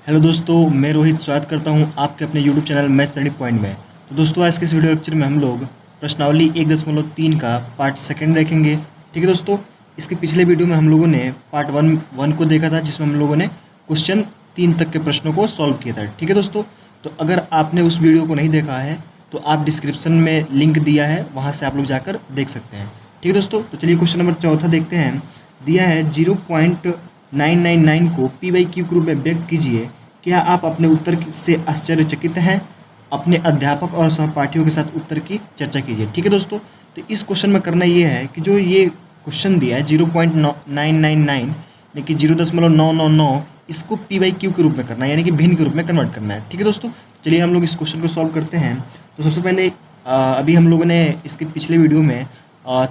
Hello दोस्तों, मैं रोहित स्वागत करता हूं आपके अपने YouTube channel math study point में। तो दोस्तों, आज के इस वीडियो लेक्चर में हम लोग प्रश्नावली 1.3 का पार्ट सेकंड देखेंगे। ठीक है दोस्तों, इसके पिछले वीडियो में हम लोगों ने पार्ट वन को देखा था, जिसमें हम लोगों ने क्वेश्चन 3 तक के प्रश्नों को सॉल्व किया था। ठीक है दोस्तों, तो अगर आपने उस वीडियो को नहीं देखा है तो आप डिस्क्रिप्शन में लिंक दिया है, वहाँ से आप लोग जाकर देख सकते हैं। ठीक है दोस्तों, तो चलिए क्वेश्चन नंबर चौथा देखते हैं। दिया है 0.999 को p/q के रूप में व्यक्त कीजिए। क्या आप अपने उत्तर से आश्चर्यचकित हैं? अपने अध्यापक और सहपाठियों के साथ उत्तर की चर्चा कीजिए। ठीक है दोस्तों, तो इस क्वेश्चन में करना ये है कि जो ये क्वेश्चन दिया है 0.999 यानी कि 0.999, इसको p/q के रूप में करना है, यानी कि भिन्न के रूप में कन्वर्ट करना है। ठीक है दोस्तों, चलिए हम लोग इस क्वेश्चन को सॉल्व करते हैं। तो सबसे पहले अभी हम लोगों ने इसके पिछले वीडियो में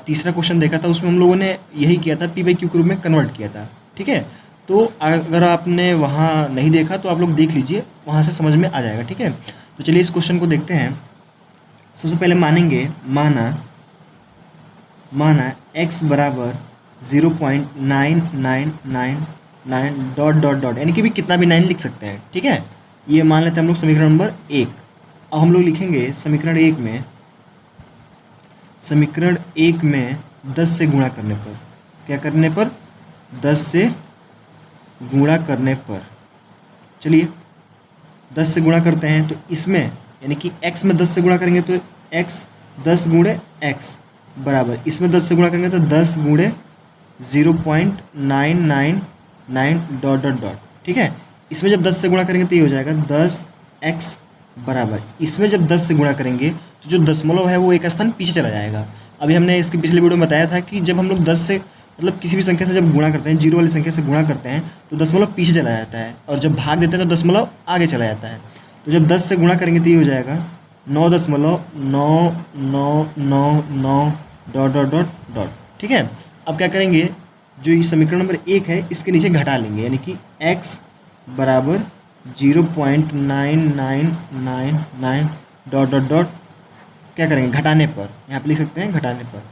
तीसरा क्वेश्चन देखा था, उसमें हम लोगों ने यही किया था, p/q के रूप में कन्वर्ट किया था। ठीक है, तो अगर आपने वहाँ नहीं देखा तो आप लोग देख लीजिए, वहाँ से समझ में आ जाएगा। ठीक है, तो चलिए इस क्वेश्चन को देखते हैं। सबसे पहले मानेंगे, माना x बराबर 0.9999 डॉट डॉट डॉट, यानी कि भी कितना भी 9 लिख सकते हैं। ठीक है, ये मान लेते हैं हम लोग समीकरण नंबर 1। अब हम लोग लिखेंगे समीकरण 1 में 10 से गुणा करने पर, क्या करने पर, 10 से गुणा करने पर, चलिए 10 से गुणा करते हैं। तो इसमें यानी कि x में 10 से गुणा करेंगे तो x 10 गुणे x बराबर, इसमें 10 से गुणा करेंगे तो 10 गुणे 0.999 डॉट डॉट डॉट। ठीक है, इसमें जब 10 से गुणा करेंगे तो ये हो जाएगा 10x बराबर, इसमें जब 10 से गुणा करेंगे तो जो दशमलव है वो एक स्थान पीछे चला जाएगा। अभी हमने इसके पिछले वीडियो में बताया था कि जब हम लोग 10 से मतलब किसी भी संख्या से जब गुणा करते हैं, जीरो वाली संख्या से गुणा करते हैं तो दशमलव पीछे चला जाता है, और जब भाग देते हैं तो दशमलव आगे चला जाता है। तो जब 10 से गुणा करेंगे तो ये हो जाएगा 9.9999 डॉट डॉट डॉट डॉट। ठीक है, अब क्या करेंगे, जो ये समीकरण नंबर 1 है इसके नीचे घटा लेंगे, यानी कि x बराबर 0.9999 डॉट डॉट डॉट, क्या करेंगे, घटाने पर, यहाँ पे लिख सकते हैं घटाने पर,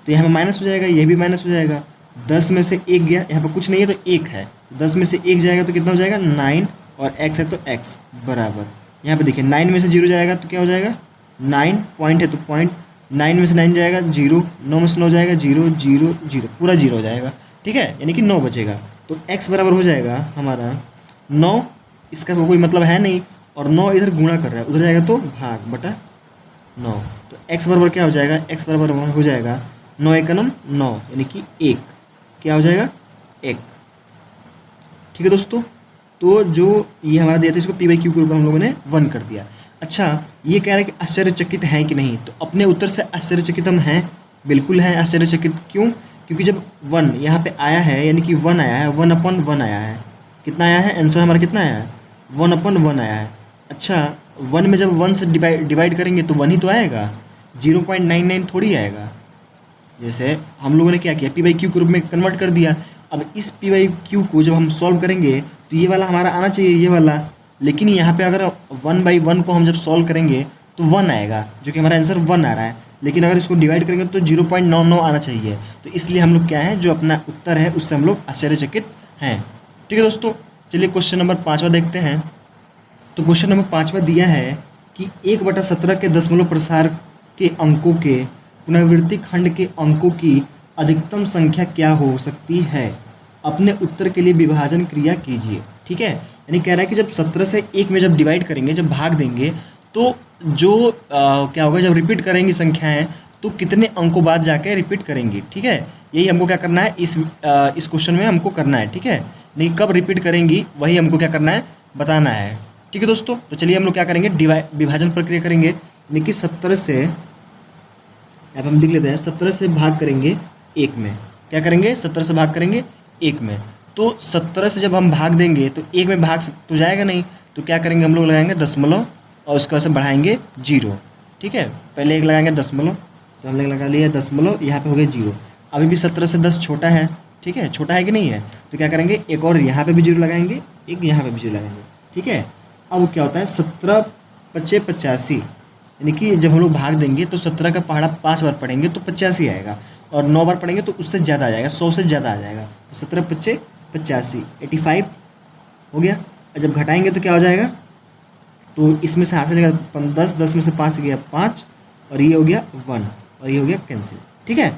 तो यहाँ पे माइनस हो जाएगा, ये भी माइनस हो जाएगा। 10 में से 1 गया, यहाँ पे कुछ नहीं है तो 1 है, 10 में से 1 जाएगा तो कितना हो जाएगा 9, और x है तो x बराबर, यहाँ पे देखिए 9 में से 0 जाएगा तो क्या हो जाएगा 9, पॉइंट है तो पॉइंट, 9 में से 9 जाएगा 0, 9 में से 9 जाएगा 0 0 0, पूरा 0 हो जाएगा। ठीक है, यानी कि 9 बचेगा, तो x बराबर हो जाएगा हमारा 9, इसका कोई मतलब है नहीं, और 9 इधर गुणा कर रहा है, उधर जाएगा तो भाग बटा 9, तो x बराबर क्या हो जाएगा, x बराबर हो जाएगा 9 एकम 9, यानी कि 1, क्या हो जाएगा 1। ठीक है दोस्तों, तो जो ये हमारा दिया था इसको p/q के रूप में हम लोगों ने 1 कर दिया। अच्छा, ये कह रहा है कि आश्चर्यचकित हैं कि नहीं, तो अपने उत्तर से आश्चर्यचकित हम हैं, बिल्कुल हैं आश्चर्यचकित। क्यों? क्योंकि जब 1 यहाँ पे आया है, यानी कि 1 आया है, 1/1 आया है, कितना आया है, आंसर हमारा कितना आया है 1/1 आया है। अच्छा, 1 में जब 1 से डिवाइड करेंगे तो 1 ही तो आएगा, 0.99 थोड़ी आएगा। जैसे हम लोगों ने क्या किया, p/q के रूप में कन्वर्ट कर दिया। अब इस p/q को जब हम सॉल्व करेंगे तो ये वाला हमारा आना चाहिए, ये वाला, लेकिन यहाँ पे अगर 1/1 को हम जब सॉल्व करेंगे तो 1 आएगा, जो कि हमारा आंसर 1 आ रहा है, लेकिन अगर इसको डिवाइड करेंगे तो 0.99 आना चाहिए। तो इसलिए हम लोग क्या है, जो अपना उत्तर है उससे हम लोग आश्चर्यचकित हैं। ठीक है दोस्तों, चलिए क्वेश्चन नंबर 5वां देखते हैं। तो क्वेश्चन नंबर 5वां दिया है कि 1/17 के दशमलव प्रसार के अंकों के पुनरावृत्ति खंड के अंकों की अधिकतम संख्या क्या हो सकती है? अपने उत्तर के लिए विभाजन क्रिया कीजिए। ठीक है, यानी कह रहा है कि जब 17 से 1 में जब डिवाइड करेंगे, जब भाग देंगे, तो जो क्या होगा, जब रिपीट करेंगी संख्याएं तो कितने अंकों बाद जाके रिपीट करेंगी। ठीक है, यही हमको क्या करना है, इस क्वेश्चन में हमको करना है। ठीक है, नहीं कब रिपीट करेंगी वही हमको क्या करना है, बताना है। ठीक है दोस्तों, तो चलिए हम लोग क्या करेंगे, विभाजन प्रक्रिया करेंगे, यानी कि 17 से, अब हम लिख लेते हैं, 17 से भाग करेंगे 1 में, क्या करेंगे, 17 से भाग करेंगे 1 में, तो 17 से जब हम भाग देंगे तो 1 में भाग तो जाएगा नहीं, तो क्या करेंगे, हम लोग लगाएंगे दशमलव, और उसके बाद से बढ़ाएंगे 0। ठीक है, पहले 1 लगाएंगे दशमलव, तो हमने लगा लिया दशमलव, यहाँ पे हो गया 0। अभी भी 17 से 10 छोटा है, ठीक है, छोटा है कि नहीं है, तो क्या करेंगे, एक और यहाँ पे भी 0 लगाएंगे, एक यहाँ पे भी 0 लगाएंगे। ठीक है, अब क्या होता है, 17 × 5 = 85, यानी कि जब हम लोग भाग देंगे तो 17 का पहाड़ा 5 बार पढ़ेंगे तो 85 आएगा, और 9 बार पढ़ेंगे तो उससे ज़्यादा आ जाएगा, 100 से ज़्यादा आ जाएगा। तो 17 × 5 = 85, 85 हो गया। और जब घटाएंगे तो क्या हो जाएगा, तो इसमें से हासिल जाएगा 10, 10 में से 5 गया 5, और ये हो गया 1, और ये हो गया कैंसिल। ठीक है,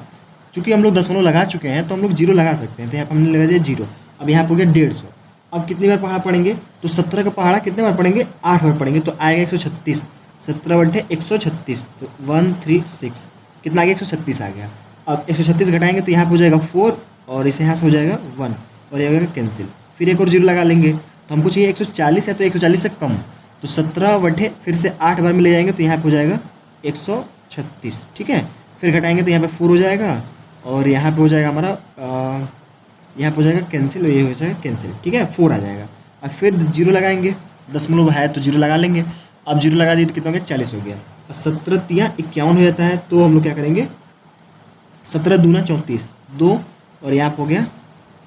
चूँकि हम लोग दशमलव लगा चुके हैं तो हम लोग जीरो लगा सकते हैं, तो यहाँ पर हमने लगा दिया जीरो। अब यहाँ पर हो गया 150। अब कितनी बार पहाड़ा पढ़ेंगे, तो 17 का पहाड़ा कितने बार पढ़ेंगे, 8 बार पढ़ेंगे, तो आएगा 136। 17 बटे 136, तो 136 कितना आ गया, 136 आ गया। अब 136 घटाएंगे तो यहाँ पर हो जाएगा 4, और इसे यहाँ से हो जाएगा 1, और ये हो जाएगा कैंसिल। फिर एक और जीरो लगा लेंगे, तो हमको चाहिए 140 है, तो 140 से कम, तो 17 बटे फिर से 8 बार में ले जाएंगे तो यहाँ पे हो जाएगा 136। ठीक है, फिर घटाएंगे तो यहाँ पे 4 हो जाएगा, और यहाँ पे हो जाएगा हमारा यहाँ पे हो जाएगा कैंसिल, और ये हो जाएगा कैंसिल। ठीक है, 4 आ जाएगा। अब फिर जीरो लगाएंगे, दशमलव है तो जीरो लगा लेंगे। अब जीरो लगा दिए तो कितना हो गया, 40 हो गया। और 17 तिया 51 हो जाता है, तो हम लोग क्या करेंगे, 17 दूना 34, 2, और यहाँ पर हो गया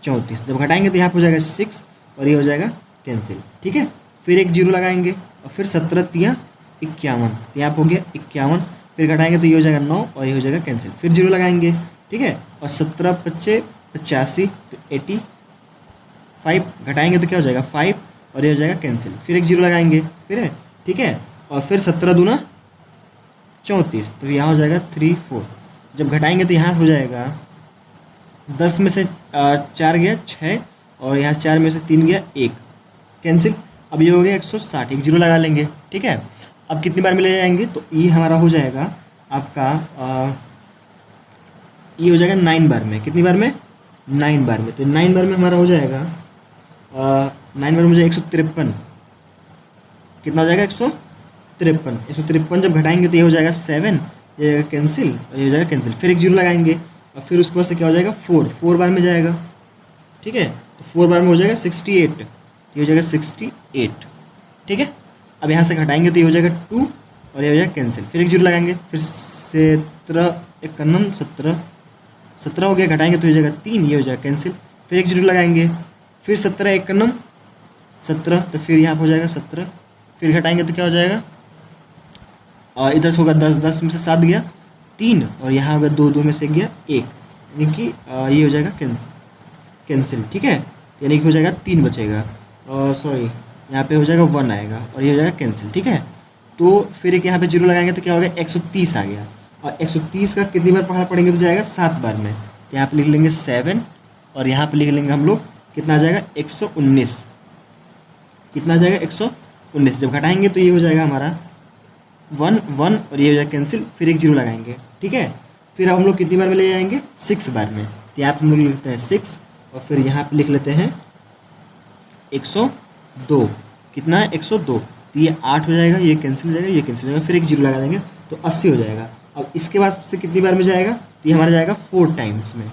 34। जब घटाएंगे तो यहाँ पर हो जाएगा 6, और ये हो जाएगा कैंसिल। ठीक है, फिर एक जीरो लगाएंगे, और फिर 17 तिया 51, तो यहाँ पर हो गया 51, फिर घटाएंगे तो ये हो जाएगा 9, और ये हो जाएगा कैंसिल। फिर जीरो लगाएंगे, ठीक है, और 17 पच्चे 85, तो 85, घटाएंगे तो क्या हो जाएगा 5, और ये हो जाएगा कैंसिल। फिर एक जीरो लगाएंगे, फिर है, ठीक है, और फिर 17 दूना 34, तो यहाँ हो जाएगा 3, 4। जब घटाएंगे तो यहाँ से हो जाएगा 10 में से 4 गया 6, और यहाँ 4 में से 3 गया 1, कैंसिल। अब ये हो गया 160, एक जीरो लगा लेंगे। ठीक है, अब कितनी बार में ले जाएंगे, तो ये हमारा हो जाएगा आपका ये हो जाएगा 9 बार में। कितनी बार में, 9 बार में। तो 9 बार में हमारा हो जाएगा 9 बार में हो जाएगा 153, कितना हो जाएगा 153। 153 जब घटाएंगे तो ये हो जाएगा 7, ये हो जाएगा कैंसिल, और ये हो जाएगा कैंसिल। फिर एक जीरो लगाएंगे, और फिर उसके बाद से क्या हो जाएगा 4 बार में जाएगा। ठीक है, तो 4 बार में हो जाएगा 68, ये हो जाएगा 68। ठीक है, अब यहाँ से घटाएंगे तो ये हो जाएगा 2, और ये हो जाएगा कैंसिल। फिर एक जीरो लगाएंगे, फिर 17 51 17 हो गया, घटाएंगे तो हो जाएगा 3, ये हो जाएगा कैंसिल। फिर एक जीरो लगाएंगे, फिर 17 51 17, तो फिर यहाँ पर हो जाएगा 17, फिर घटाएंगे तो क्या हो जाएगा, और इधर से होगा 10, 10 में से 7 गया 3, और यहाँ होगा 2, 2 में से गया 1, यानी कि ये हो जाएगा कैंसिल। ठीक है, यानी कि हो जाएगा 3 बचेगा, और सॉरी यहाँ पे हो जाएगा 1 आएगा, और ये हो जाएगा कैंसिल। ठीक है, तो फिर एक यहाँ पे जीरो लगाएंगे तो क्या हो गया, 130 आ गया। और 130 का कितनी बार पहाड़ा पढ़ेंगे तो जाएगा 7 बार में, तो यहाँ पे लिख लेंगे 7, और यहाँ पे लिख लेंगे हम लोग कितना आ जाएगा 119, कितना आ जाएगा 119। जब घटाएंगे तो ये हो जाएगा हमारा 1, 1, और ये हो जाएगा कैंसिल। फिर एक जीरो लगाएंगे। ठीक है, फिर हम लोग कितनी बार में ले जाएंगे, 6 बार में, तो यहाँ पर हम लोग लिख लेते हैं 6, और फिर यहाँ पर लिख लेते हैं 102, कितना है 102, तो ये 8 हो जाएगा, ये कैंसिल हो जाएगा, ये कैंसिल हो जाएगा। फिर एक जीरो लगा देंगे तो 80 हो जाएगा। अब इसके बाद से कितनी बार में जाएगा, तो ये हमारा जाएगा 4 टाइम्स में।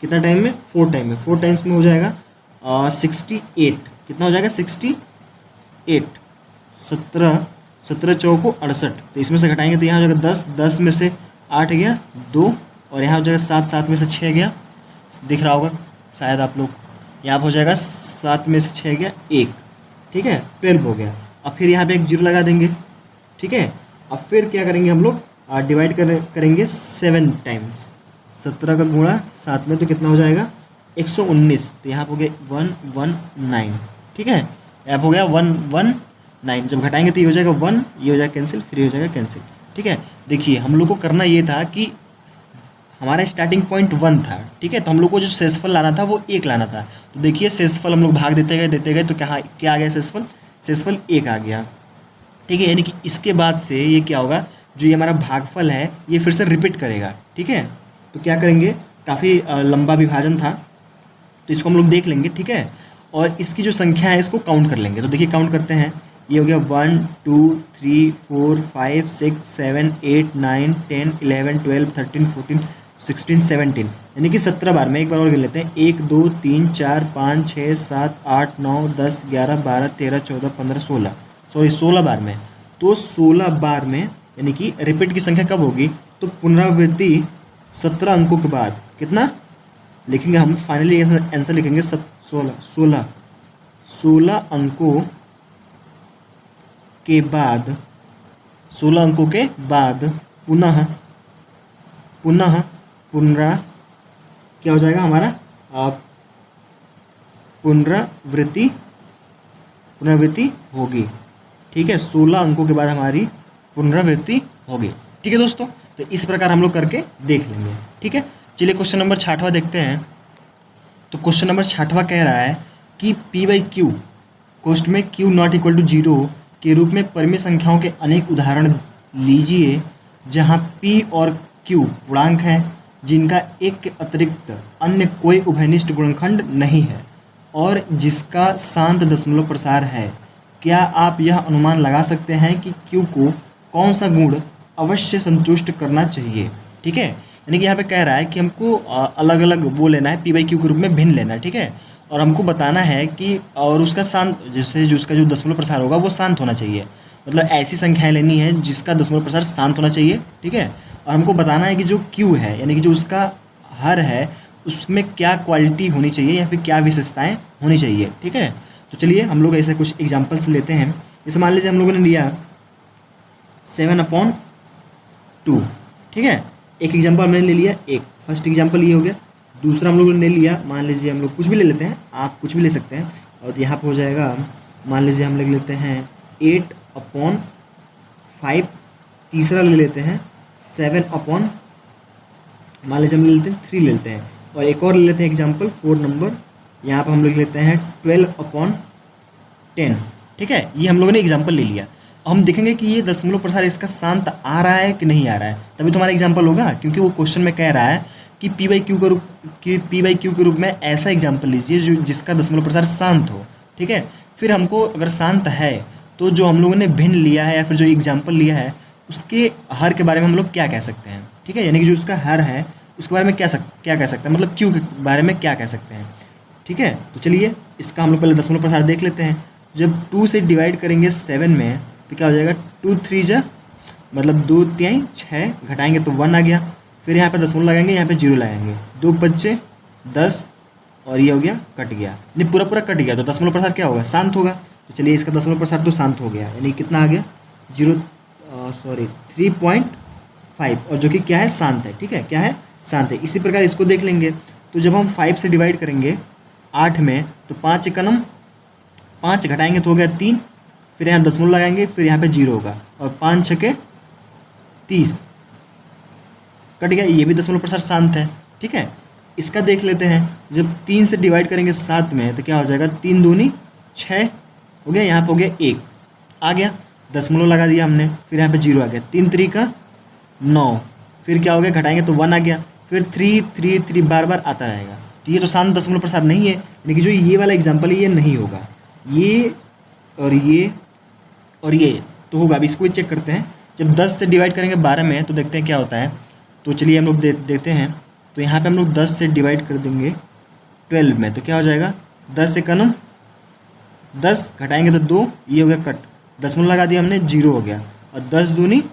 कितना टाइम में, 4 टाइम में। 4 टाइम्स में हो जाएगा 68, कितना हो जाएगा 68, 17 चौको 68, तो इसमें से घटाएंगे तो यहाँ हो जाएगा 10, 10 में से 8 गया 2, और यहाँ हो जाएगा 7, 7 में से 6 गया, दिख रहा होगा शायद आप लोग, यहाँ पर हो जाएगा 7 में से 6 गया 1। ठीक है, 12 हो गया। अब फिर यहाँ पे एक जीरो लगा देंगे। ठीक है, अब फिर क्या करेंगे हम लोग, डिवाइड करेंगे 7 टाइम्स, 17 का गुणा 7 में, तो कितना हो जाएगा 119, तो यहाँ पर हो गया 119। ठीक है, यहाँ पर हो गया 119। जब घटाएंगे तो ये हो जाएगा 1, ये हो जाएगा कैंसिल, फिर ये हो जाएगा कैंसिल। ठीक है, देखिए हम लोग को करना ये था कि हमारा स्टार्टिंग पॉइंट 1 था। ठीक है, तो हम लोग को जो शेषफल लाना था वो 1 लाना था। तो देखिए शेषफल हम लोग भाग देते गए तो क्या आ गया, शेषफल 1 आ गया। ठीक है, यानी कि इसके बाद से ये क्या होगा, जो ये हमारा भागफल है ये फिर से रिपीट करेगा। ठीक है, तो क्या करेंगे, काफ़ी लंबा विभाजन था तो इसको हम लोग देख लेंगे। ठीक है, और इसकी जो संख्या है इसको काउंट कर लेंगे। तो देखिए काउंट करते हैं, ये हो गया 1 2 3 4 5 6 7 8 9 10 11 12 13 14 16 17, यानी कि 17 बार में। एक बार और गिन लेते हैं, 1 2 3 4 5 6 7 8 9 10 11 12 13 14 15 16, सॉरी 16 बार में। तो 16 बार में यानी कि रिपीट की संख्या कब होगी, तो पुनरावृत्ति 17 अंकों के बाद कितना लिखेंगे हम, फाइनली आंसर लिखेंगे 16 अंकों के बाद, 16 अंकों के बाद पुनः क्या हो जाएगा हमारा, पुनरावृत्ति होगी। ठीक है, 16 अंकों के बाद हमारी पुनरावृत्ति होगी। ठीक है दोस्तों, तो इस प्रकार हम लोग करके देख लेंगे। ठीक है, चलिए क्वेश्चन नंबर 66वां देखते हैं। तो क्वेश्चन नंबर 66वां कह रहा है कि P बाई क्यू कोष्ठ में Q नॉट इक्वल टू 0 के रूप में परिमेय संख्याओं के अनेक उदाहरण लीजिए जहां P और Q पूर्णांक हैं जिनका एक के अतिरिक्त अन्य कोई उभयनिष्ठ गुणनखंड नहीं है और जिसका शांत दशमलव प्रसार है। क्या आप यह अनुमान लगा सकते हैं कि Q को कौन सा गुण अवश्य संतुष्ट करना चाहिए। ठीक है, यानी कि यहाँ पे कह रहा है कि हमको अलग अलग वो लेना है, P बाई क्यू के रूप में भिन्न लेना है। ठीक है, और हमको बताना है कि और उसका शांत, जैसे जो उसका जो दशमलव प्रसार होगा वो शांत होना चाहिए। मतलब ऐसी संख्याएं लेनी है जिसका दशमलव प्रसार शांत होना चाहिए। ठीक है, और हमको बताना है कि जो Q है यानी कि जो उसका हर है उसमें क्या क्वालिटी होनी चाहिए या फिर क्या विशेषताएँ होनी चाहिए। ठीक है, तो चलिए हम लोग ऐसे कुछ एग्जाम्पल्स लेते हैं। जैसे मान लीजिए हम लोगों ने लिया 7/2। ठीक है, एक एग्जाम्पल हमने ले लिया, एक फर्स्ट एग्जाम्पल ये हो गया। दूसरा हम लोगों ने ले लिया, मान लीजिए हम लोग कुछ भी ले लेते हैं, आप कुछ भी ले सकते हैं। और यहाँ पर हो जाएगा, मान लीजिए हम लोग लेते हैं 8/5। तीसरा ले लेते हैं 7/, मान लीजिए हम ले लेते हैं 3 ले लेते हैं। और एक और ले लेते हैं एग्जाम्पल 4 नंबर, यहाँ पर हम लोग लेते हैं 12/10। ठीक है, ये हम लोगों ने एग्जाम्पल ले लिया। हम देखेंगे कि ये दशमलव प्रसार इसका शांत आ रहा है कि नहीं आ रहा है, तभी तो हमारा एग्जाम्पल होगा। क्योंकि वो क्वेश्चन में कह रहा है कि P बाई क्यू के रूप में ऐसा एग्जाम्पल लीजिए जो जिसका दशमलव प्रसार शांत हो। ठीक है, फिर हमको अगर शांत है तो जो हम लोगों ने भिन्न लिया है या फिर जो एग्जाम्पल लिया है उसके हर के बारे में हम लोग क्या कह सकते हैं। ठीक है, यानी कि जो उसका हर है उसके बारे में क्या कह सकते हैं, मतलब क्यू के बारे में क्या कह सकते हैं। ठीक है, तो चलिए इसका हम लोग पहले दशमलव प्रसार देख लेते हैं। जब 2 से डिवाइड करेंगे 7 में तो क्या हो जाएगा, 2 3 जा मतलब 2 3 6, घटाएंगे तो 1 आ गया। फिर यहाँ पे दशमलव लगाएंगे, यहाँ पे 0 लगाएंगे, 2 बच्चे 10 और ये हो गया कट गया, यानी पूरा कट गया। तो दशमलव प्रसार क्या होगा, शांत होगा। तो चलिए इसका दशमलव प्रसार तो शांत हो गया, यानी कितना आ गया 3.5, और जो कि क्या है, शांत है। ठीक है, क्या है, शांत है। इसी प्रकार इसको देख लेंगे। तो जब हम 5 से डिवाइड करेंगे 8 में तो 5 एकनम 5, घटाएंगे तो हो गया 3, फिर यहाँ दशमलव लगाएंगे, फिर यहाँ पे 0 होगा, और 5 छके 30 कट गया। ये भी दशमलव प्रसार शांत है। ठीक है, इसका देख लेते हैं। जब 3 से डिवाइड करेंगे 7 में तो क्या हो जाएगा, 3 दूनी 6 हो गया, यहाँ पे हो गया 1 आ गया, दशमलव लगा दिया हमने, फिर यहाँ पे 0 आ गया, 3 3 का 9, फिर क्या हो गया, घटाएंगे तो 1 आ गया, फिर 3 3 3 बार बार आता रहेगा। तो ये तो शांत दशमलव प्रसार नहीं है, यानी कि जो ये वाला एग्जाम्पल है ये नहीं होगा। ये और ये तो होगा। अब इसको चेक करते हैं। जब 10 से डिवाइड करेंगे 12 में तो देखते हैं क्या होता है। तो चलिए हम लोग देखते हैं। तो यहाँ पे हम लोग 10 से डिवाइड कर देंगे 12 में तो क्या हो जाएगा, 10 से कम 10, घटाएंगे तो 2, ये हो गया कट, दशमलव लगा दिया हमने, 0 हो गया, और 10 दूनी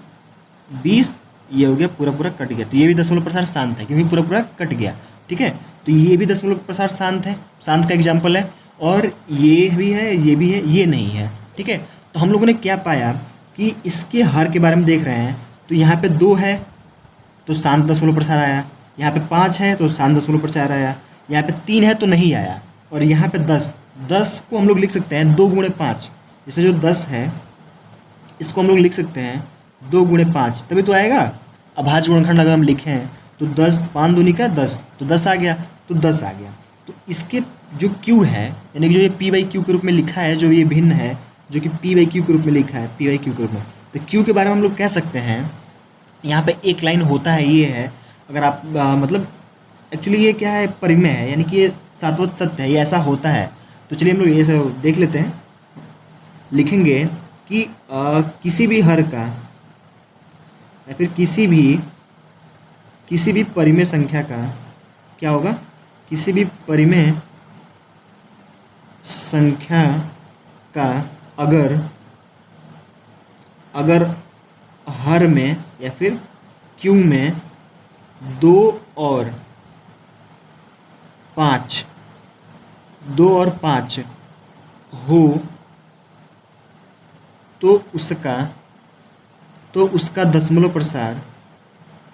20, ये हो गया पूरा कट गया। तो ये भी दशमलव प्रसार शांत है क्योंकि पूरा कट गया। ठीक है, तो ये भी दशमलव प्रसार शांत है, शांत का एग्जाम्पल है। और ये भी है, ये भी है, ये नहीं है। ठीक है, तो हम लोगों ने क्या पाया कि इसके हर के बारे में देख रहे हैं। तो यहाँ पे 2 है तो शांत दशमलव प्रसार आया, यहाँ पे 5 है तो शांत दशमलव प्रसार आया, यहाँ पे 3 है तो नहीं आया, और यहाँ पे 10 को हम लोग लिख सकते हैं 2 गुणे 5। जैसे जो 10 है इसको हम लोग लिख सकते हैं 2 गुणे 5, तभी तो आएगा। अभाज्य गुणनखंड अगर हम लिखें तो 10 5 दूनी का 10, तो 10 आ गया, तो 10 आ गया। तो इसके जो Q है यानी कि जो ये P बाई क्यू के रूप में लिखा है, जो ये भिन्न है जो कि P बाई क्यू के रूप में लिखा है, P बाई क्यू के रूप में, तो Q के बारे में हम लोग कह सकते हैं। यहाँ पे एक लाइन होता है, ये है, अगर आप मतलब एक्चुअली ये क्या है, परिमेय है, यानी कि ये शाश्वत सत्य है, ये ऐसा होता है। तो चलिए हम लोग ये सब देख लेते हैं। लिखेंगे कि किसी भी हर का या फिर किसी भी परिमेय संख्या का क्या होगा, किसी भी परिमेय संख्या का अगर हर में या फिर Q में 2 और 5 हो तो उसका दशमलव प्रसार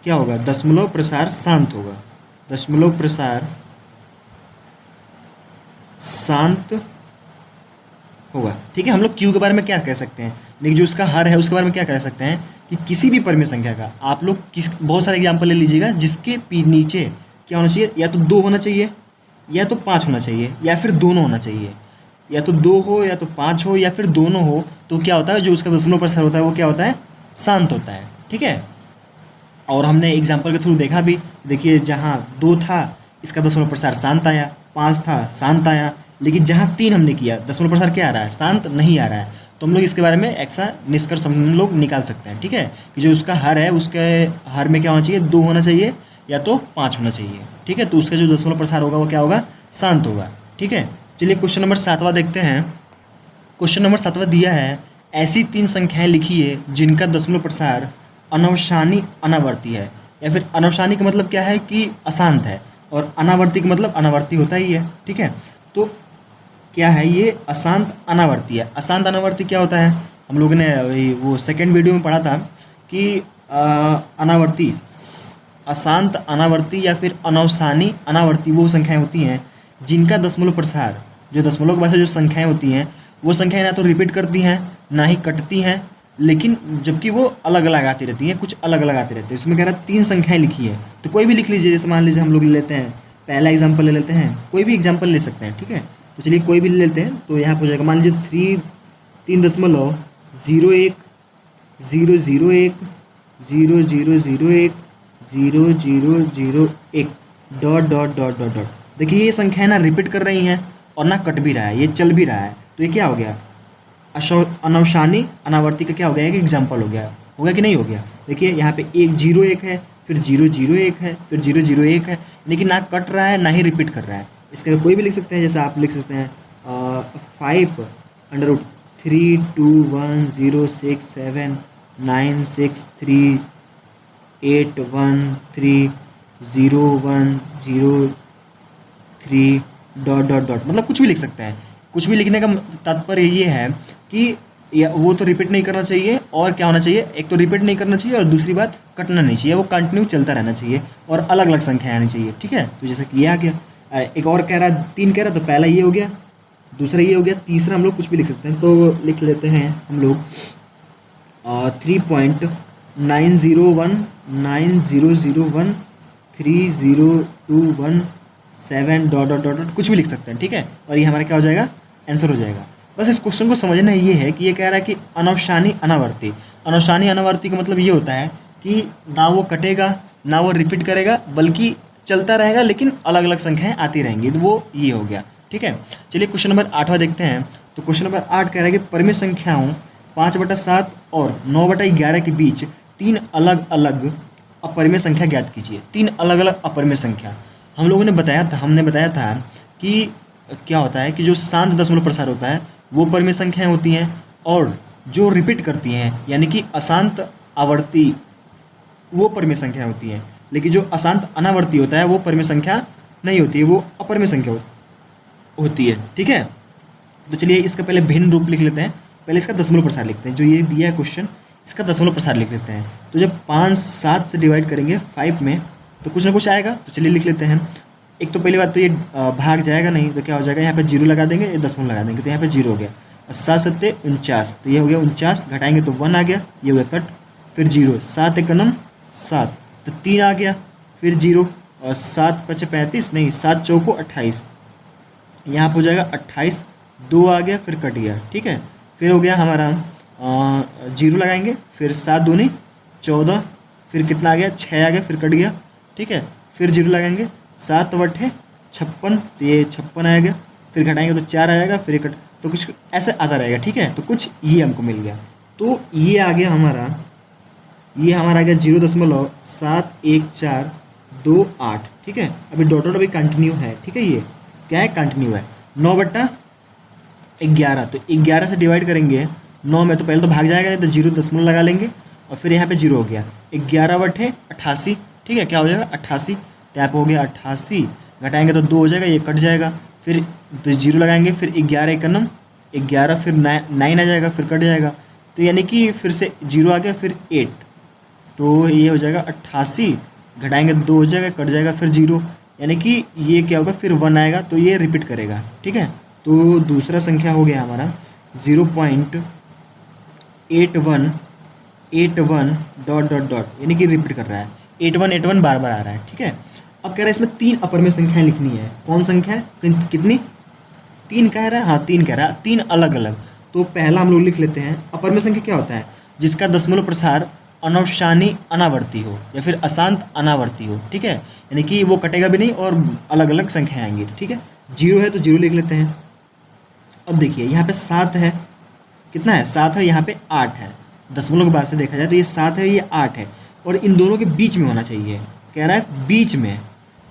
क्या होगा, दशमलव प्रसार शांत होगा। दशमलव प्रसार अशांत होगा। ठीक है, हम लोग क्यू के बारे में क्या कह सकते हैं, लेकिन जो उसका हर है उसके बारे में क्या कह सकते हैं कि किसी भी परिमेय संख्या का आप लोग बहुत सारे एग्जाम्पल ले लीजिएगा जिसके नीचे क्या होना चाहिए, या तो 2 होना चाहिए, या तो 5 होना चाहिए, या फिर दोनों होना चाहिए। या तो 2 हो, या तो 5 हो, या फिर दोनों हो, तो क्या होता है, जो उसका दशमलव प्रसार होता है वो क्या होता है, शांत होता है। ठीक है, और हमने एग्जाम्पल के थ्रू देखा भी, देखिए जहाँ 2 था इसका दशमलव प्रसार शांत आया, 5 था शांत आया, लेकिन जहाँ 3 हमने किया दशमलव प्रसार क्या आ रहा है, शांत नहीं आ रहा है। तो हम लोग इसके बारे में ऐसा निष्कर्ष हम लोग निकाल सकते हैं। ठीक है, कि जो उसका हर है उसके हर में क्या होना चाहिए, 2 होना चाहिए या तो 5 होना चाहिए। ठीक है, तो उसका जो दशमलव प्रसार होगा वो क्या होगा, शांत होगा। ठीक है, चलिए क्वेश्चन नंबर 7वां देखते हैं। क्वेश्चन नंबर 7वां दिया है, ऐसी 3 संख्याएं लिखिए जिनका दशमलव प्रसार अनवसानी अनावर्ती है। या फिर अनवसानी का मतलब क्या है कि अशांत है, और अनावर्ती का मतलब अनावर्ती होता ही है। ठीक है, तो क्या है ये, अशांत अनावर्ती है। अशांत अनावर्ती क्या होता है, हम लोगों ने वो सेकेंड वीडियो में पढ़ा था कि अनावर्ती, अशांत अनावर्ती या फिर अनवसानी अनावर्ती वो संख्याएं होती हैं जिनका दशमलव प्रसार, जो दशमलव के बाद से जो संख्याएं होती हैं वो संख्याएं ना तो रिपीट करती हैं ना ही कटती हैं, लेकिन जबकि वो अलग अलग आती रहती हैं, कुछ अलग अलग आते रहते हैं। इसमें कह रहा है 3 संख्याएं लिखी है, तो कोई भी लिख लीजिए। जैसे मान लीजिए हम लोग ले लेते हैं, पहला एग्जाम्पल ले लेते हैं, कोई भी एग्जाम्पल ले सकते हैं। ठीक है, तो चलिए कोई भी ले लेते हैं। तो यहाँ पर हो जाएगा, मान लीजिए 3.01 001 0001 0001 dot dot dot dot dot. देखिए ये संख्या ना रिपीट कर रही हैं और ना कट भी रहा है, ये चल भी रहा है। तो ये क्या हो गया, अनवसानी अनावर्ती का क्या हो गया, एक एग्जाम्पल हो गया कि नहीं हो गया। देखिए यहाँ पे 101 है, फिर 001 है, फिर 001 है, लेकिन ना कट रहा है ना ही रिपीट कर रहा है। इसके कोई भी लिख सकते हैं, जैसे आप लिख सकते हैं 5 √2 1 0 6 7 9 6 3 8 1 0 1 0 3 डॉट डॉट डॉट, मतलब कुछ भी लिख सकते हैं। कुछ भी लिखने का तात्पर्य ये है कि वो तो रिपीट नहीं करना चाहिए, और क्या होना चाहिए, एक तो रिपीट नहीं करना चाहिए और दूसरी बात कटना नहीं चाहिए, वो कंटिन्यू चलता रहना चाहिए और अलग अलग संख्याएं आनी चाहिए। ठीक है, तो जैसे कि ये आ गया, एक और कह रहा है 3 कह रहा है, तो पहला ये हो गया, दूसरा ये हो गया, तीसरा हम लोग कुछ भी लिख सकते हैं। तो लिख लेते हैं हम लोग 3.9001 3021 डॉट डॉट डॉट डॉट, कुछ भी लिख सकते हैं। ठीक है, और ये हमारा क्या हो जाएगा, आंसर हो जाएगा। बस इस क्वेश्चन को समझना ये है कि ये कह रहा है कि अनवसानी अनावर्ती, अनवसानी अनावर्ती का मतलब ये होता है कि ना वो कटेगा ना वो रिपीट करेगा, बल्कि चलता रहेगा, लेकिन अलग अलग संख्याएं आती रहेंगी। तो वो ये हो गया। ठीक है, चलिए क्वेश्चन नंबर 8वां देखते हैं। तो क्वेश्चन नंबर 8 कह रहा है कि परिमेय संख्याओं 5/7 और 9/11 के बीच 3 अलग अलग अपरिमेय संख्या ज्ञात कीजिए। 3 अलग अलग अपरिमेय संख्या हम लोगों ने हमने बताया था कि क्या होता है कि जो शांत दशमलव प्रसार होता है वो परिमेय संख्याएं होती हैं, और जो रिपीट करती हैं यानी कि अशांत आवर्ती वो परिमेय संख्या होती हैं, लेकिन जो अशांत अनावर्ती होता है वो परिमेय संख्या नहीं होती है, वो अपरिमेय संख्या होती है। ठीक है, तो चलिए इसका पहले भिन्न रूप लिख लेते हैं। पहले इसका दशमलव प्रसार लिखते हैं, जो ये दिया है क्वेश्चन, इसका दशमलव प्रसार लिख लेते हैं। तो जब 5 से डिवाइड करेंगे 5 में तो कुछ ना कुछ आएगा। तो चलिए लिख लेते हैं। एक तो पहली बात तो ये भाग जाएगा नहीं, तो क्या हो जाएगा, यहाँ पे 0 लगा देंगे, ये दशमलव लगा देंगे, तो यहाँ पे 0 हो गया। और 7 7 49, तो ये हो गया 49, घटाएंगे तो 1 आ गया, ये हो गया कट, फिर 0, 7 1 7, तो 3 आ गया, फिर 0, और 7 5 35, नहीं 7 4 28, यहाँ पर हो जाएगा 28, 2 आ गया, फिर कट गया। ठीक है, फिर हो गया हमारा 0 लगाएंगे, फिर 7 दूनी 14, फिर कितना आ गया, 6 आ गया, फिर कट गया। ठीक है, फिर 0 लगाएंगे, 7 8 56, तो ये 56 आ गया, फिर घटाएंगे तो 4 आएगा, फिर कट, तो कुछ ऐसे आता रहेगा। ठीक है, तो कुछ ये हमको मिल गया। तो ये आ गया हमारा, ये हमारा आ गया 0.7142 ठीक है, अभी डॉट डॉट अभी कंटिन्यू है। ठीक है, ये क्या है, कंटिन्यू है। 9/11, तो 11 से डिवाइड करेंगे 9 में, तो पहले तो भाग जाएगा, नहीं तो 0 दशमलव लगा लेंगे, और फिर यहाँ पे 0 हो गया, 11/88। ठीक है, क्या हो जाएगा 88, तो यहाँ पे हो गया 88, घटाएंगे तो 2 हो जाएगा, ये कट जाएगा, फिर 0 लगाएंगे, फिर 11 1 11, फिर 9 आ जाएगा, फिर कट जाएगा, तो यानी कि फिर से 0 आ गया, फिर 8, तो ये हो जाएगा 88, घटाएंगे तो 2 हो जाएगा, कट जाएगा, फिर 0, यानी कि ये क्या होगा, फिर 1 आएगा, तो ये रिपीट करेगा। ठीक है, तो दूसरा संख्या हो गया हमारा 0.8181 डॉट डॉट डॉट, यानी कि रिपीट कर रहा है, 8181 बार बार आ रहा है। ठीक है, अब कह रहा है इसमें 3 अपर में संख्याएं लिखनी है। कौन संख्या है, कितनी, 3 कह रहा है, हाँ 3 कह रहा है, 3 अलग अलग। तो पहला हम लोग लिख लेते हैं, अपर में संख्या क्या होता है, जिसका दशमलव प्रसार अनवसानी अनावर्ती हो या फिर अशांत अनावर्ती हो। ठीक है, यानी कि वो कटेगा भी नहीं और अलग अलग संख्याएं आएंगी। ठीक है, 0 है तो 0 लिख लेते हैं। अब देखिए यहाँ पे 7 है, कितना है, 7 है, यहाँ पे 8 है। दशमलव के बाद से देखा जाए तो ये 7 है, ये 8 है, और इन दोनों के बीच में होना चाहिए। कह रहा है बीच में,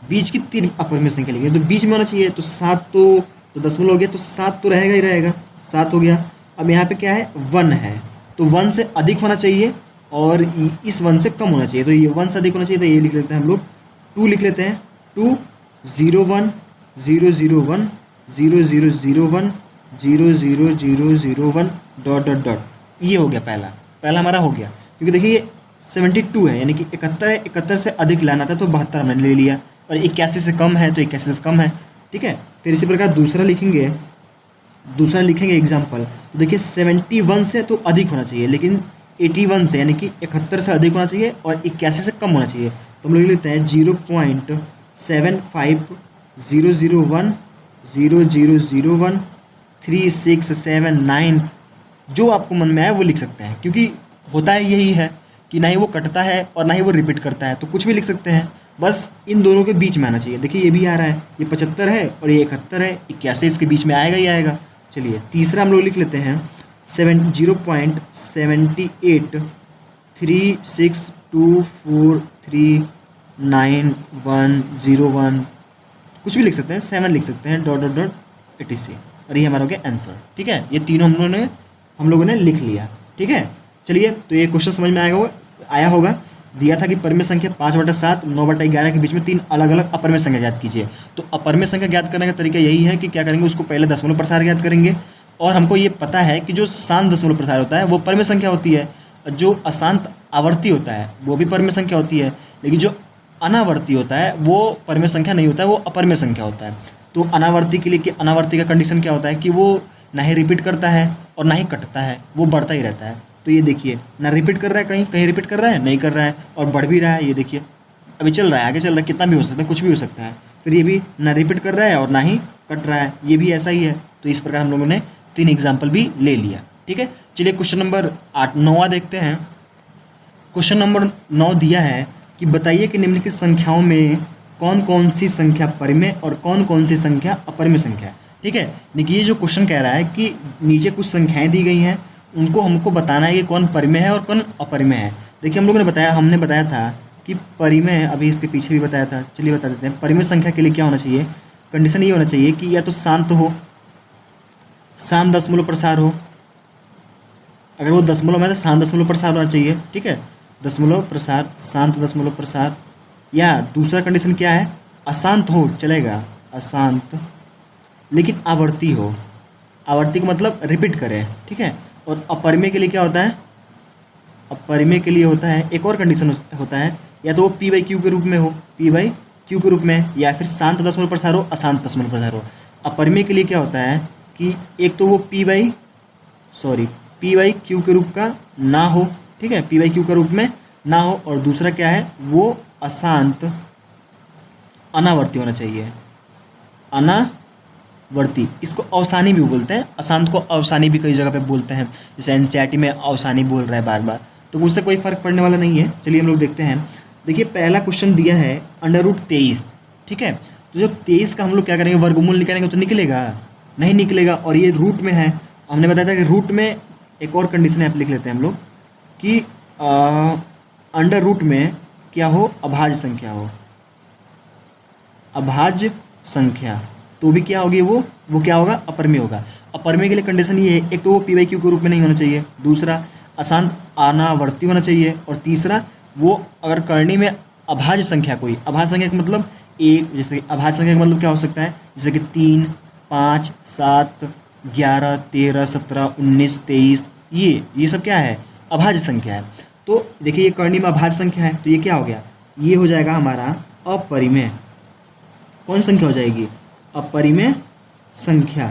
बीच की 3 अपर में संख्या लिखी है, तो बीच में होना चाहिए। तो 7 तो दशमलव हो गया, तो 7 तो रहेगा ही रहेगा, 7 हो गया। अब यहाँ पे क्या है, 1 है, तो 1 से अधिक होना चाहिए और इस 1 से कम होना चाहिए। तो ये 1 से अधिक होना चाहिए, तो ये लिख लेते हैं हम लोग, 2 लिख लेते हैं। 2 0 1 0 0 1 0 0 0 1 0 0 0 0 1 डॉट डॉट डॉट। ये हो गया पहला हमारा हो गया, क्योंकि देखिए ये 72 है, यानी कि 71 है, 71 से अधिक लाना था तो 72 हमने ले लिया, और 81 से कम है तो 81 से कम है। ठीक है, फिर इसी प्रकार दूसरा लिखेंगे एग्जाम्पल। तो देखिए 71 से तो अधिक होना चाहिए, लेकिन 81 से यानी कि 71 से अधिक होना चाहिए और 81 से कम होना चाहिए। तो हम लोग लेते हैं 0.75 0 0 1 0 0 0 1 3 6 7 9, जो आपको मन में आए वो लिख सकते हैं, क्योंकि होता है यही है कि ना ही वो कटता है और ना ही वो रिपीट करता है, तो कुछ भी लिख सकते हैं, बस इन दोनों के बीच में आना चाहिए। देखिए ये भी आ रहा है, ये 75 है और ये 71 है, 81 इसके बीच में आएगा ही आएगा। चलिए तीसरा हम लोग लिख लेते हैं 0.78 3624391101, कुछ भी लिख सकते हैं, 7 लिख सकते हैं, डॉट डॉट डॉट etc, और ये हमारा हो गया आंसर। ठीक है, ये तीनों हम लोगों ने लिख लिया। ठीक है, चलिए तो ये क्वेश्चन समझ में आया होगा। दिया था कि परिमेय संख्या 5/7 9/11 के बीच में 3 अलग अलग अपरिमेय संख्या ज्ञात कीजिए। तो अपरिमेय संख्या ज्ञात करने का तरीका यही है कि क्या करेंगे, उसको पहले दशमलव प्रसार ज्ञात करेंगे, और हमको ये पता है कि जो शांत दशमलव प्रसार होता है वो परिमेय संख्या होती है, जो अशांत आवर्ती होता है वो भी परिमेय संख्या होती है, लेकिन जो अनावर्ती होता है वो परिमेय संख्या नहीं होता है, वो अपरिमेय संख्या होता है। तो अनावर्ती के लिए कि अनावर्ती का कंडीशन क्या होता है कि वो ना ही रिपीट करता है और ना ही कटता है, वो बढ़ता ही रहता है। तो ये देखिए ना रिपीट कर रहा है, कहीं कहीं रिपीट कर रहा है, नहीं कर रहा है, और बढ़ भी रहा है। ये देखिए अभी चल रहा है, आगे चल रहा है, कितना भी हो सकता है, कुछ भी हो सकता है। फिर ये भी ना रिपीट कर रहा है और ना ही कट रहा है, ये भी ऐसा ही है। तो इस प्रकार हम लोगों ने 3 एग्जाम्पल भी ले लिया। ठीक है, चलिए क्वेश्चन नंबर 9 देखते हैं। क्वेश्चन नंबर 9 दिया है कि बताइए कि निम्नलिखित संख्याओं में कौन कौन सी संख्या परिमेय और कौन कौन सी संख्या अपरिमेय संख्या है। ठीक है, देखिए ये जो क्वेश्चन कह रहा है कि नीचे कुछ संख्याएं दी गई हैं, उनको हमको बताना है कि कौन परिमेय है और कौन अपरिमेय है। देखिए हमने बताया था कि परिमेय, अभी इसके पीछे भी बताया था, चलिए बता देते हैं। परिमेय संख्या के लिए क्या होना चाहिए, कंडीशन ये होना चाहिए कि या तो शांत हो, शांत दशमलव प्रसार हो, अगर वो दशमलव में तो शांत दशमलव प्रसार होना चाहिए। ठीक है, दशमलव प्रसार, शांत दशमलव प्रसार, या दूसरा कंडीशन क्या है, अशांत हो चलेगा, अशांत लेकिन आवर्ती हो, आवर्ती का मतलब रिपीट करे। ठीक है, और अपरिमेय के लिए क्या होता है, अपरिमेय के लिए होता है एक और कंडीशन होता है, या तो वो p/q के रूप में हो, p/q के रूप में, या फिर शांत दशमलव प्रसार हो, अशांत दशमलव प्रसार हो। अपरिमेय के लिए क्या होता है कि एक तो वो p/q के रूप का ना हो, ठीक है, p/q के रूप में ना हो, और दूसरा क्या है, वो अशांत अनावर्ती होना चाहिए, अनावर्ती। इसको अवसानी भी बोलते हैं, अशांत को अवसानी भी कई जगह पे बोलते हैं, जैसे एनसीईआरटी में अवसानी बोल रहा है बार बार, तो उससे कोई फर्क पड़ने वाला नहीं है। चलिए हम लोग देखते हैं। देखिए पहला क्वेश्चन दिया है √23। ठीक है, तो जो 23 का हम लोग क्या करेंगे, वर्गमूल निकालेंगे तो निकलेगा, नहीं निकलेगा, और ये रूट में है। हमने बताया था कि रूट में एक और कंडीशन है, आप लिख लेते हैं हम लोग कि अंडर रूट में क्या हो, अभाज्य संख्या हो, अभाज्य संख्या, तो भी क्या होगी, वो क्या होगा, अपरिमेय होगा। अपरिमेय के लिए कंडीशन ये है, एक तो वो p/q के रूप में नहीं होना चाहिए, दूसरा अशांत अनावर्ती होना चाहिए, और तीसरा वो अगर करनी में अभाज्य संख्या, कोई अभाज्य संख्या का मतलब एक, जैसे अभाज्य संख्या का मतलब क्या हो सकता है, जैसे कि 3 5 7 11 13 17 19 23, ये सब क्या है, अभाज्य संख्या है। तो देखिए ये करनी में अभाज्य संख्या है, तो ये क्या हो गया, ये हो जाएगा हमारा अपरिमेय। कौन संख्या हो जाएगी, अपरिमेय संख्या।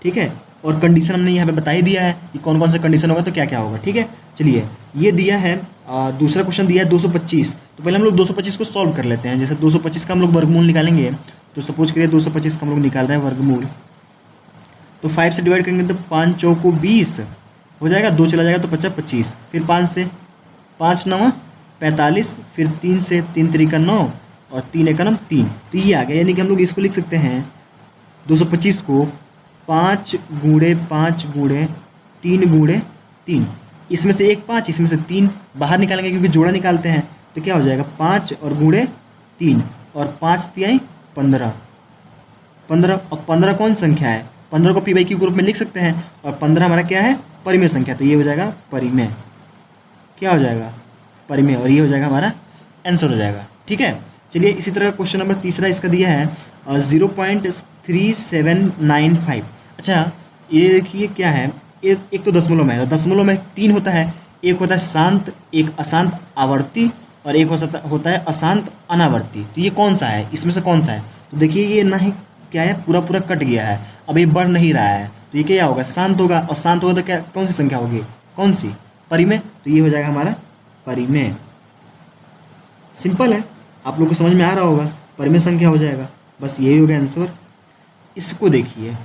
ठीक है। और कंडीशन हमने यहाँ पे बता ही दिया है कि कौन कौन सा कंडीशन होगा तो क्या क्या होगा, ठीक है। चलिए ये दिया है दूसरा क्वेश्चन दिया है 225। तो पहले हम लोग 225 को सॉल्व कर लेते हैं। जैसे 225 का हम लोग वर्गमूल निकालेंगे, तो सपोज करिए 225 का हम लोग निकाल रहे हैं वर्गमूल, तो 5 से डिवाइड करेंगे तो 5 चौको 20 हो जाएगा, 2 चला जाएगा तो 50 25, फिर 5 से 5 9 45, फिर 3 से 3 3 9 और 3 1 3, तो ये आ गया। यानी कि हम लोग इसको लिख सकते हैं 225 को 5 गुणे 5 गुणे 3 गुणे 3, इसमें से एक 5, इसमें से 3 बाहर निकालेंगे क्योंकि जोड़ा निकालते हैं, तो क्या हो जाएगा 5 और गुणे 3 और 5 3 15, 15 और 15 कौन संख्या है, 15 को पी क्यू ग्रुप में लिख सकते हैं, और 15 हमारा क्या है परिमेय संख्या, तो ये हो जाएगा परिमेय, क्या हो जाएगा परिमेय, और ये हो जाएगा हमारा आंसर हो जाएगा, ठीक है। चलिए इसी तरह क्वेश्चन नंबर तीसरा इसका दिया है 0.3795। अच्छा ये देखिए क्या है, एक तो दशमलव में है, दशमलव में 3 होता है, एक होता है शांत, एक अशांत आवर्ती, और एक होता है अशांत अनावर्ती। तो ये कौन सा है, इसमें से कौन सा है, तो देखिए ये ना ही क्या है पूरा पूरा कट गया है, अब ये बढ़ नहीं रहा है, तो ये क्या होगा शांत होगा, और शांत होगा तो क्या कौन सी संख्या होगी, कौन सी परिमेय, तो ये हो जाएगा हमारा परिमेय। सिंपल है, आप लोग को समझ में आ रहा होगा, परिमेय संख्या हो जाएगा, बस यही हो गया आंसर। इसको देखिए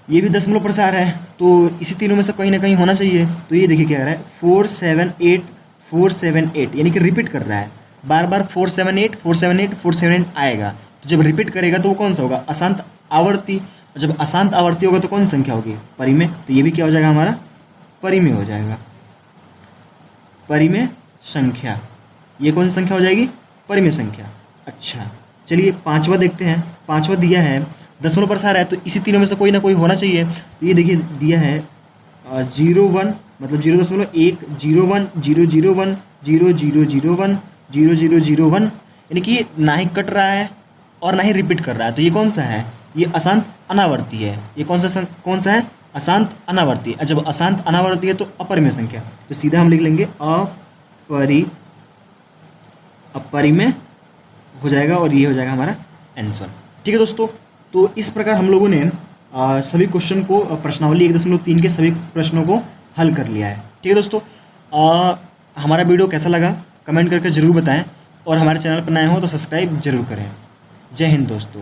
ये भी दशमलव प्रसार है, तो इसी तीनों में से कहीं ना कहीं होना चाहिए, तो ये देखिए क्या कर रहा है 478 478, यानी कि रिपीट कर रहा है बार बार 478 478 478 आएगा, तो जब रिपीट करेगा तो वो कौन सा होगा अशांत आवर्ती, और जब अशांत आवर्ती होगा तो कौन सी संख्या होगी परिमेय, तो ये भी क्या हो जाएगा हमारा परिमेय हो जाएगा, परिमेय संख्या, ये कौन सी संख्या हो जाएगी परिमेय संख्या। अच्छा चलिए पांचवा देखते हैं, पांचवा दिया है दशमलव प्रसार है, तो इसी तीनों में से कोई ना कोई होना चाहिए, तो ये देखिए दिया है 0.1 मतलब 0.1 0.1 0.01 0.001 0.001, यानी कि ये ना ही कट रहा है और ना ही रिपीट कर रहा है, तो ये कौन सा है, ये अशांत अनावर्ती है, ये कौन सा है अशांत अनावर्ती। जब अशांत अनावर्ती है तो अपरिमेय संख्या, तो सीधा हम लिख लेंगे अपरिमेय हो जाएगा, और ये हो जाएगा हमारा आंसर, ठीक है दोस्तों। तो इस प्रकार हम लोगों ने सभी क्वेश्चन को प्रश्नावली 1.3 के सभी प्रश्नों को हल कर लिया है, ठीक है दोस्तों। हमारा वीडियो कैसा लगा कमेंट करके ज़रूर बताएं, और हमारे चैनल पर नए हो तो सब्सक्राइब जरूर करें। जय हिंद दोस्तों।